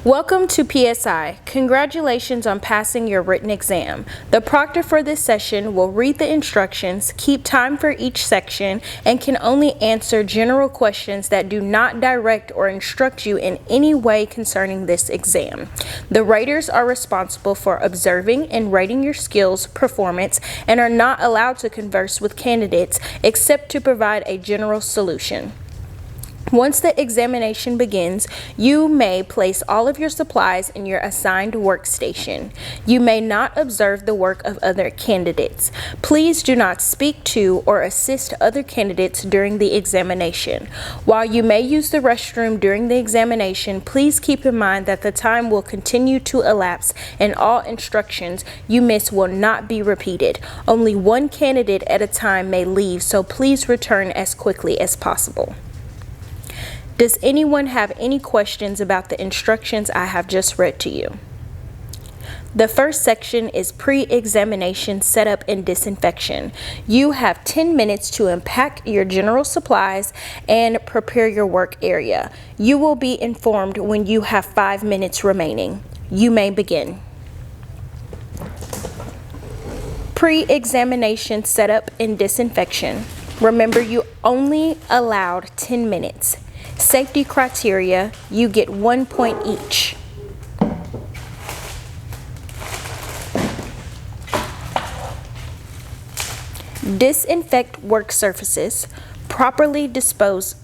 Welcome to PSI. Congratulations on passing your written exam. The proctor for this session will read the instructions, keep time for each section, and can only answer general questions that do not direct or instruct you in any way concerning this exam. The raters are responsible for observing and rating your skills, performance, and are not allowed to converse with candidates except to provide a general solution. Once the examination begins, you may place all of your supplies in your assigned workstation. You may not observe the work of other candidates. Please do not speak to or assist other candidates during the examination. While you may use the restroom during the examination, please keep in mind that the time will continue to elapse and all instructions you miss will not be repeated. Only one candidate at a time may leave, so please return as quickly as possible. Does anyone have any questions about the instructions I have just read to you? The first section is pre-examination setup and disinfection. You have 10 minutes to unpack your general supplies and prepare your work area. You will be informed when you have 5 minutes remaining. You may begin. Pre-examination setup and disinfection. Remember, you only allowed 10 minutes. Safety criteria, you get 1 point each. Disinfect work surfaces. Properly dispose.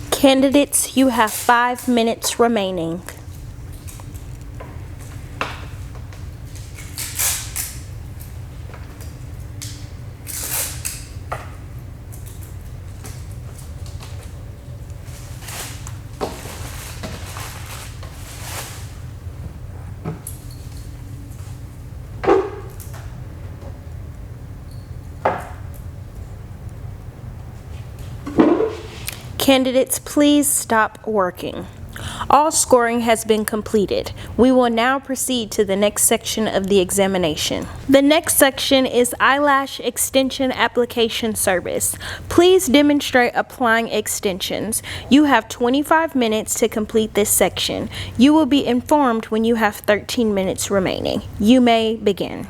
Candidates, you have 5 minutes remaining. Candidates, please stop working. All scoring has been completed. We will now proceed to the next section of the examination. The next section is Eyelash Extension Application Service. Please demonstrate applying extensions. You have 25 minutes to complete this section. You will be informed when you have 13 minutes remaining. You may begin.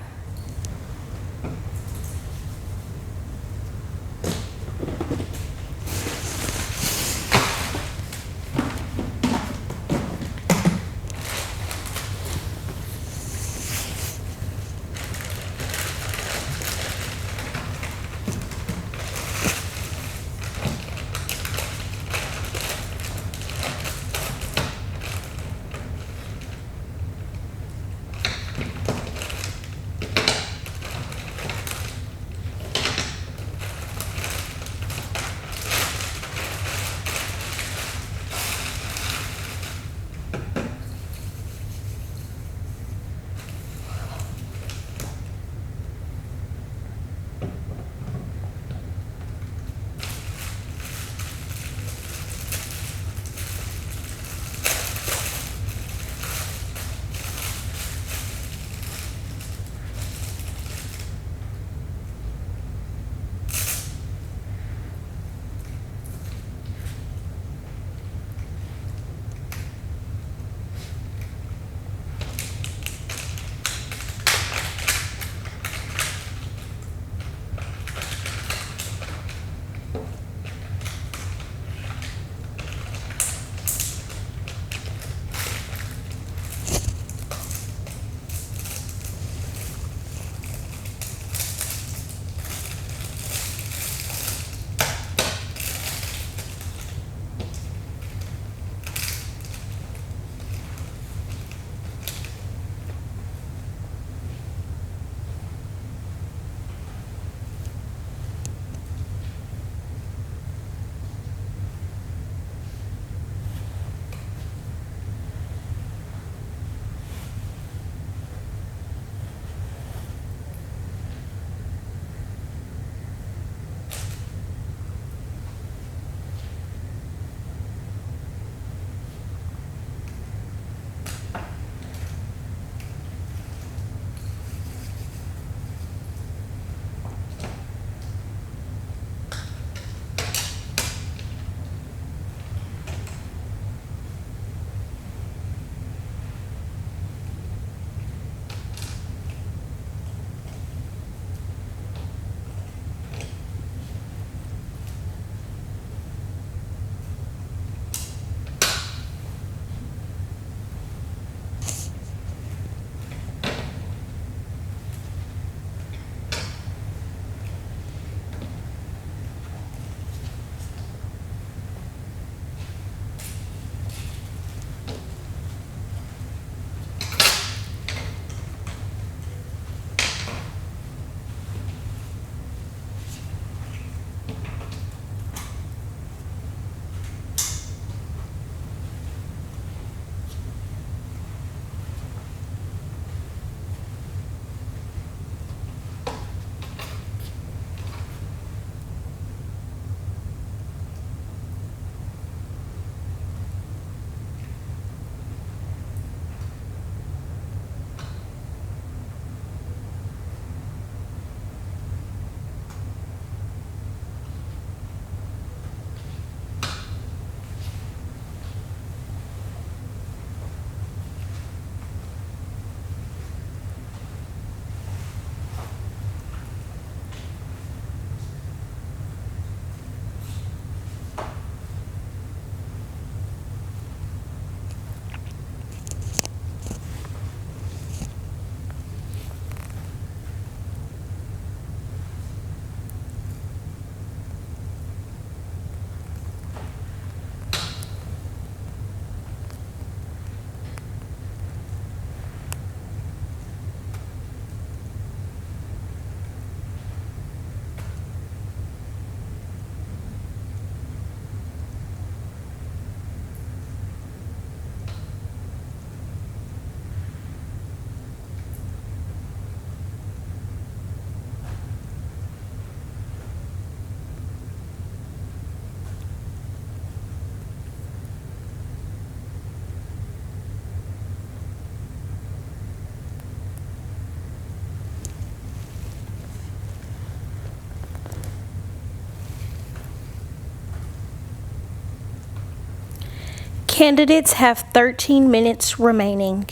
Candidates have 13 minutes remaining.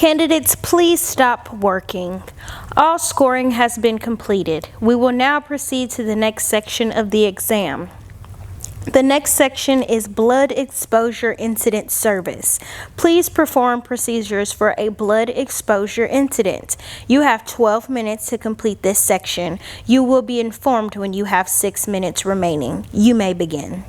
Candidates, please stop working. All scoring has been completed. We will now proceed to the next section of the exam. The next section is Blood Exposure Incident Service. Please perform procedures for a blood exposure incident. You have 12 minutes to complete this section. You will be informed when you have 6 minutes remaining. You may begin.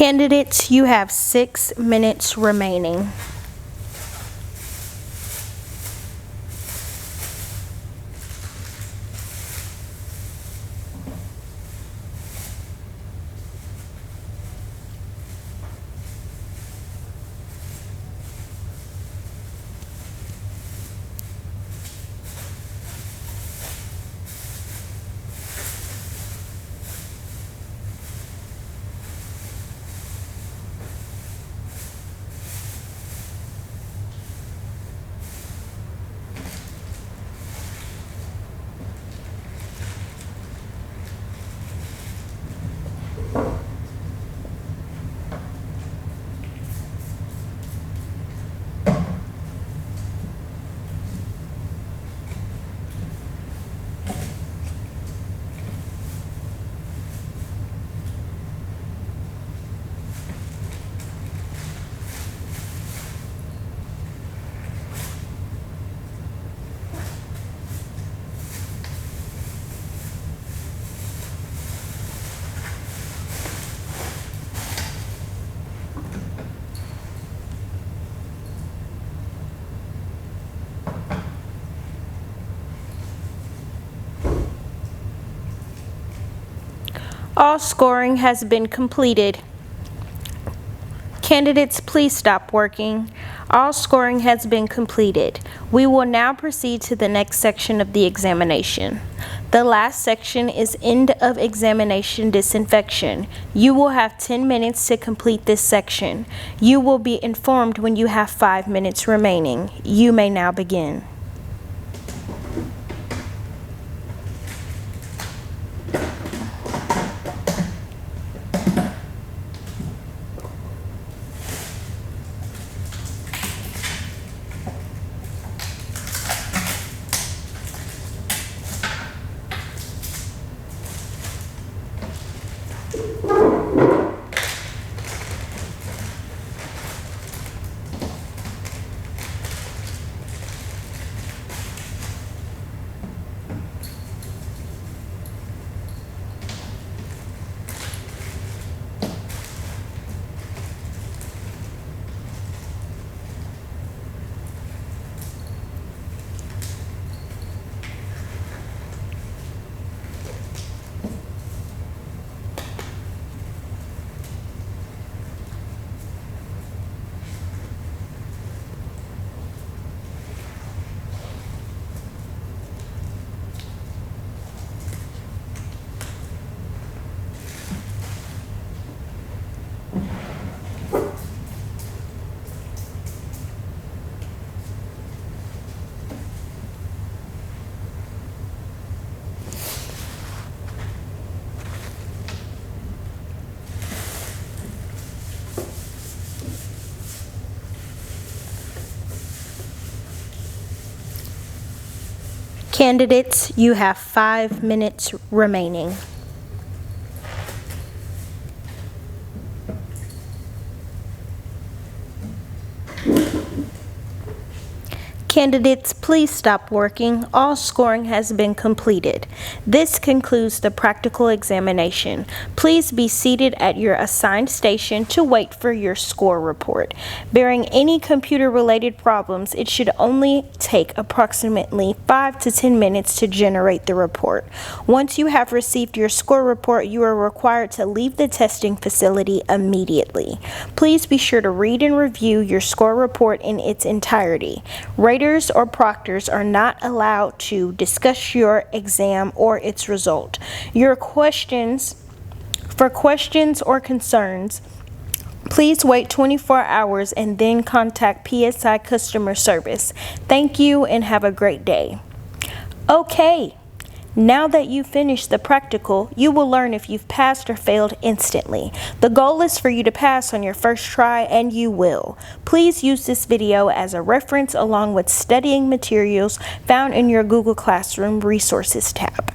Candidates, you have 6 minutes remaining. All scoring has been completed. Candidates, please stop working. All scoring has been completed. We will now proceed to the next section of the examination. The last section is end of examination disinfection. You will have 10 minutes to complete this section. You will be informed when you have 5 minutes remaining. You may now begin. Candidates, you have 5 minutes remaining. Candidates, please stop working. All scoring has been completed. This concludes the practical examination. Please be seated at your assigned station to wait for your score report. Barring any computer-related problems, it should only take approximately 5 to 10 minutes to generate the report. Once you have received your score report, you are required to leave the testing facility immediately. Please be sure to read and review your score report in its entirety. Raters or proctors are not allowed to discuss your exam or its result. For questions or concerns, please wait 24 hours and then contact PSI customer service. Thank you and have a great day. Okay. Now that you've finished the practical, you will learn if you've passed or failed instantly. The goal is for you to pass on your first try, and you will. Please use this video as a reference along with studying materials found in your Google Classroom Resources tab.